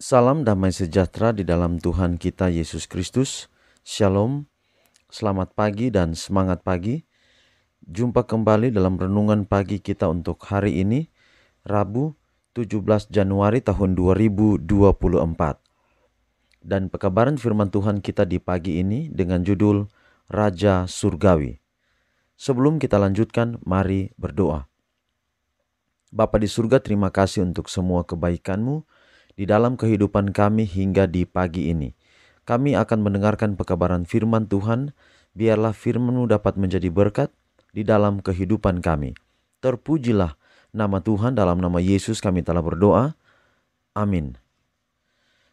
Salam damai sejahtera di dalam Tuhan kita Yesus Kristus. Shalom, selamat pagi dan semangat pagi. Jumpa kembali dalam renungan pagi kita untuk hari ini, Rabu 17 Januari tahun 2024. Dan pekabaran firman Tuhan kita di pagi ini dengan judul Raja Surgawi. Sebelum kita lanjutkan, mari berdoa. Bapa di surga, terima kasih untuk semua kebaikan-Mu di dalam kehidupan kami hingga di pagi ini. Kami akan mendengarkan pekabaran firman Tuhan, biarlah firman-Mu dapat menjadi berkat di dalam kehidupan kami. Terpujilah nama Tuhan, dalam nama Yesus kami telah berdoa. Amin.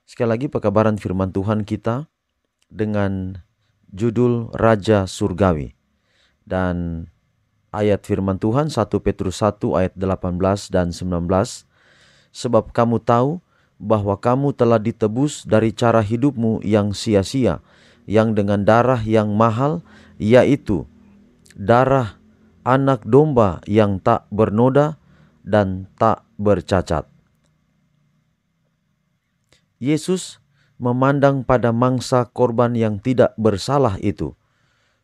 Sekali lagi pekabaran firman Tuhan kita dengan judul Raja Surgawi. Dan ayat firman Tuhan 1 Petrus 1 ayat 18 dan 19. Sebab kamu tahu bahwa kamu telah ditebus dari cara hidupmu yang sia-sia, yang dengan darah yang mahal, yaitu darah anak domba yang tak bernoda dan tak bercacat. Yesus memandang pada mangsa korban yang tidak bersalah itu,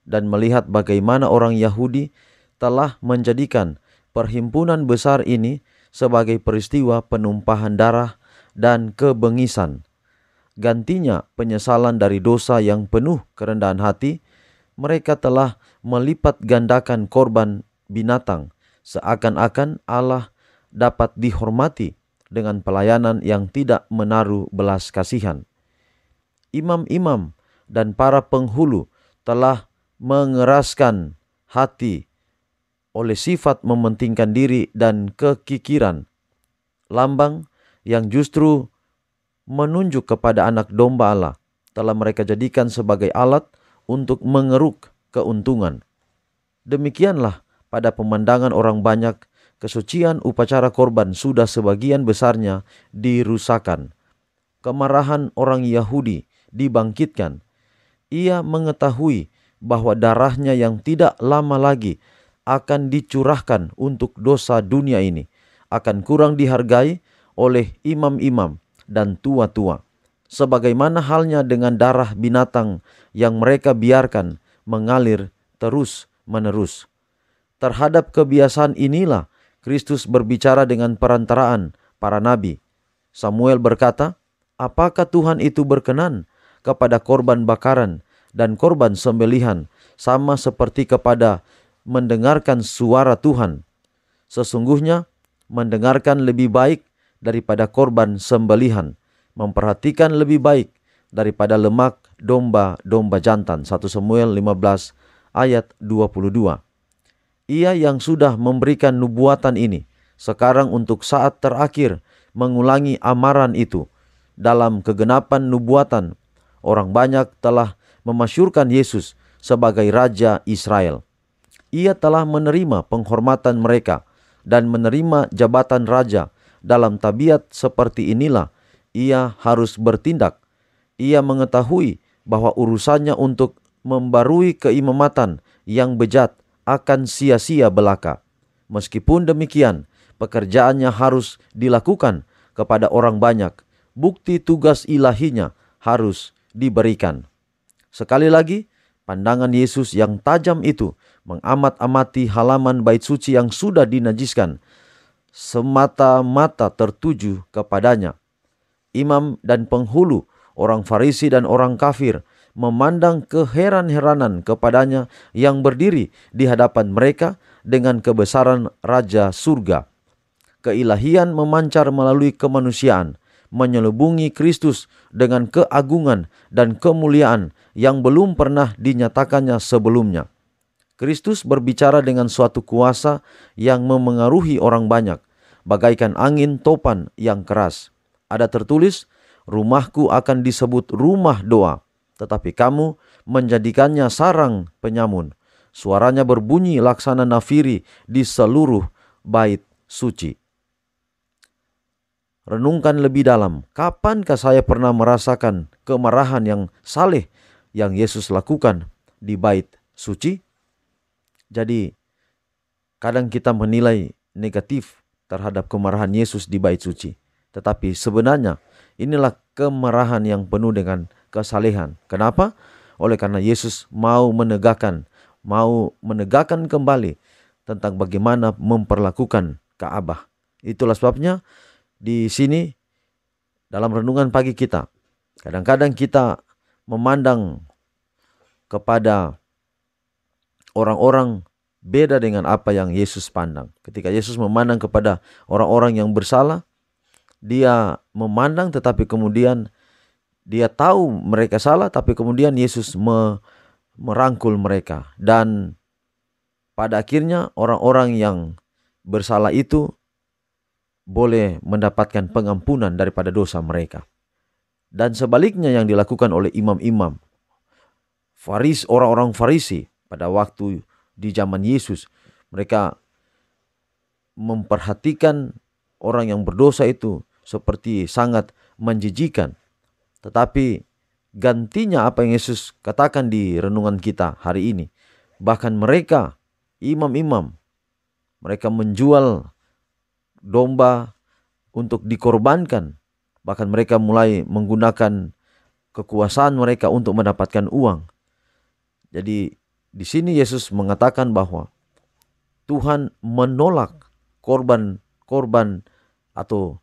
dan melihat bagaimana orang Yahudi telah menjadikan perhimpunan besar ini sebagai peristiwa penumpahan darah dan kebengisan. Gantinya penyesalan dari dosa yang penuh kerendahan hati, mereka telah melipat gandakan korban binatang, seakan-akan Allah dapat dihormati dengan pelayanan yang tidak menaruh belas kasihan. Imam-imam dan para penghulu telah mengeraskan hati oleh sifat mementingkan diri dan kekikiran, lambang yang justru menunjuk kepada anak domba Allah telah mereka jadikan sebagai alat untuk mengeruk keuntungan. Demikianlah pada pemandangan orang banyak, kesucian upacara korban sudah sebagian besarnya dirusakkan. Kemarahan orang Yahudi dibangkitkan. Ia mengetahui bahwa darahnya yang tidak lama lagi akan dicurahkan untuk dosa dunia ini akan kurang dihargai oleh imam-imam dan tua-tua, sebagaimana halnya dengan darah binatang yang mereka biarkan mengalir terus-menerus. Terhadap kebiasaan inilah Kristus berbicara dengan perantaraan para nabi. Samuel berkata, "Apakah Tuhan itu berkenan kepada korban bakaran dan korban sembelihan sama seperti kepada mendengarkan suara Tuhan? Sesungguhnya mendengarkan lebih baik daripada korban sembelihan, memperhatikan lebih baik daripada lemak domba-domba jantan." 1 Samuel 15 ayat 22. Ia yang sudah memberikan nubuatan ini, sekarang untuk saat terakhir mengulangi amaran itu. Dalam kegenapan nubuatan, orang banyak telah memasyurkan Yesus sebagai Raja Israel. Ia telah menerima penghormatan mereka dan menerima jabatan raja. Dalam tabiat seperti inilah ia harus bertindak. Ia mengetahui bahwa urusannya untuk membarui keimamatan yang bejat akan sia-sia belaka. Meskipun demikian, pekerjaannya harus dilakukan kepada orang banyak. Bukti tugas ilahinya harus diberikan. Sekali lagi, pandangan Yesus yang tajam itu mengamat-amati halaman bait suci yang sudah dinajiskan, semata-mata tertuju kepadanya. Imam dan penghulu, orang Farisi dan orang kafir memandang keheran-heranan kepadanya yang berdiri di hadapan mereka dengan kebesaran Raja Surga. Keilahian memancar melalui kemanusiaan, menyelubungi Kristus dengan keagungan dan kemuliaan yang belum pernah dinyatakannya sebelumnya. Kristus berbicara dengan suatu kuasa yang memengaruhi orang banyak, bagaikan angin topan yang keras. Ada tertulis, "Rumahku akan disebut rumah doa, tetapi kamu menjadikannya sarang penyamun." Suaranya berbunyi laksana nafiri di seluruh bait suci. Renungkan lebih dalam, kapankah saya pernah merasakan kemarahan yang saleh yang Yesus lakukan di bait suci? Jadi, kadang kita menilai negatif terhadap kemarahan Yesus di bait suci. Tetapi sebenarnya Inilah kemarahan yang penuh dengan kesalehan. Kenapa? Oleh karena Yesus mau menegakkan kembali tentang bagaimana memperlakukan Ka'bah. Itulah sebabnya di sini dalam renungan pagi kita, kadang-kadang kita memandang kepada orang-orang beda dengan apa yang Yesus pandang. Ketika Yesus memandang kepada orang-orang yang bersalah, dia memandang tetapi kemudian dia tahu mereka salah, tapi kemudian Yesus merangkul mereka. Dan pada akhirnya orang-orang yang bersalah itu boleh mendapatkan pengampunan daripada dosa mereka. Dan sebaliknya yang dilakukan oleh imam-imam, orang-orang Farisi pada waktu di zaman Yesus, mereka memperhatikan orang yang berdosa itu seperti sangat menjijikan. Tetapi gantinya apa yang Yesus katakan di renungan kita hari ini. Bahkan mereka, imam-imam, mereka menjual domba untuk dikorbankan. Bahkan mereka mulai menggunakan kekuasaan mereka untuk mendapatkan uang. Jadi di sini Yesus mengatakan bahwa Tuhan menolak korban atau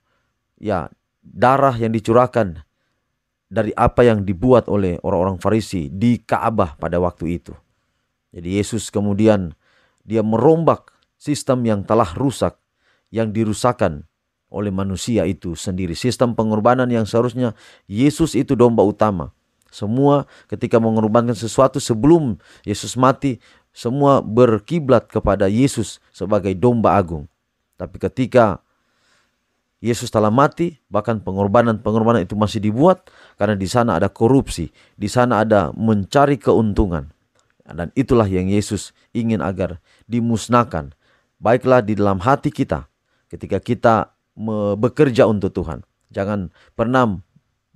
darah yang dicurahkan dari apa yang dibuat oleh orang-orang Farisi di Ka'bah pada waktu itu. Jadi Yesus kemudian dia merombak sistem yang telah rusak, yang dirusakkan oleh manusia itu sendiri. Sistem pengorbanan yang seharusnya Yesus itu domba utama. Semua ketika mengorbankan sesuatu sebelum Yesus mati, semua berkiblat kepada Yesus sebagai domba agung. Tapi ketika Yesus telah mati, bahkan pengorbanan itu masih dibuat karena di sana ada korupsi, di sana ada mencari keuntungan. Dan itulah yang Yesus ingin agar dimusnahkan. Baiklah di dalam hati kita ketika kita bekerja untuk Tuhan. Jangan pernah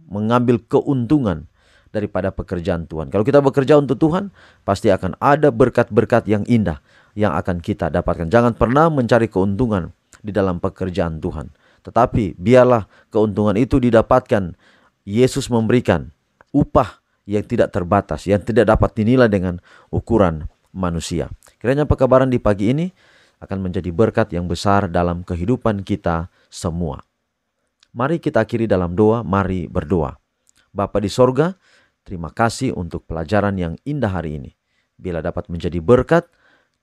mengambil keuntungan daripada pekerjaan Tuhan. Kalau kita bekerja untuk Tuhan, pasti akan ada berkat-berkat yang indah yang akan kita dapatkan. Jangan pernah mencari keuntungan di dalam pekerjaan Tuhan. Tetapi biarlah keuntungan itu didapatkan. Yesus memberikan upah yang tidak terbatas, yang tidak dapat dinilai dengan ukuran manusia. Kiranya pekabaran di pagi ini akan menjadi berkat yang besar dalam kehidupan kita semua. Mari kita akhiri dalam doa, mari berdoa. Bapa di sorga, terima kasih untuk pelajaran yang indah hari ini. Bila dapat menjadi berkat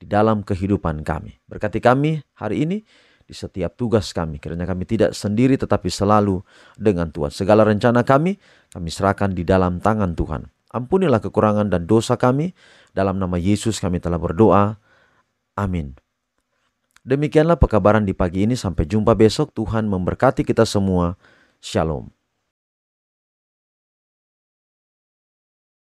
di dalam kehidupan kami. Berkati kami hari ini di setiap tugas kami. Kiranya kami tidak sendiri tetapi selalu dengan Tuhan. Segala rencana kami serahkan di dalam tangan Tuhan. Ampunilah kekurangan dan dosa kami. Dalam nama Yesus kami telah berdoa. Amin. Demikianlah pekabaran di pagi ini. Sampai jumpa besok. Tuhan memberkati kita semua. Shalom.